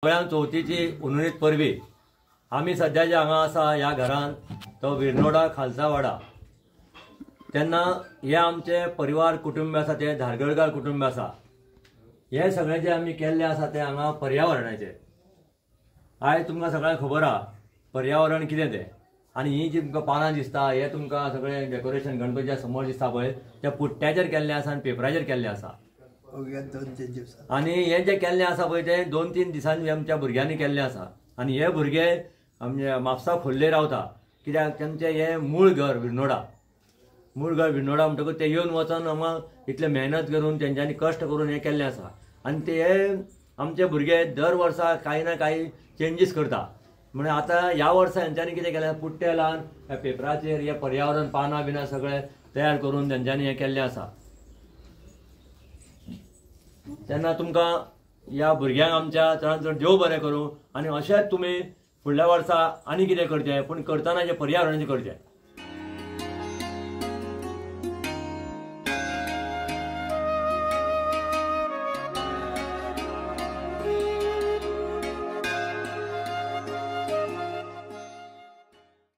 गोंयांत चवथीची उनुनीत परबी आमी सध्या जे हांगा आसा ह्या घरान तो विर्नोडा खालसा वाडा तेन्ना हे आमचे परिवार कुटुंब आसा ते धारगळकार कुटुंब आसा। हे सगळे जे आमी केल्ले आसा ते हांगा पर्यावरणाचे। आयज तुमकां सगळ्यांक खबर आहा पर्यावरण कितें तें, आनी ही जी तुमकां पानां दिसता हे तुमकां सगळे डेकोरेशन गणपतीच्या समोर दिसता पळय ते पुट्ट्याचेर केल्ले आसा आनी पेपराचेर केल्ले आसा। आणि हे जे केल्ले आसा पळय ते 2-3 दिसांनी आमच्या भुरग्यांनी केल्ले आसा। आणि हे भुरगे आमचे म्हापसा खोर्ले रावता कित्याक तेंचे हे मूळ घर विर्नोडा म्हणटकूच ते येवन वचून हांगा इतले मेहनत करून तेंच्यांनी कश्ट करून हे केल्ले आसा। आणि ते आमचे भुरगे दर वर्सा काही ना काही चेंजीस करता। म्हणजे आता ह्या वर्सा हेंच्यांनी कितें केलें पुट्टे लावन ह्या पेपराचेर हे पर्यावरण पानां बिनां सगळे तयार करून तेंच्यांनी हे केल्लें आसा। तेन्ना तुमकां ह्या भुरग्यांक आमच्या चडांत चड देव बरें करूं आनी अशेंच तुमी फुडल्या वर्सा आनी कितें करचें, पूण करतना हें पर्यावरणाचें करचें।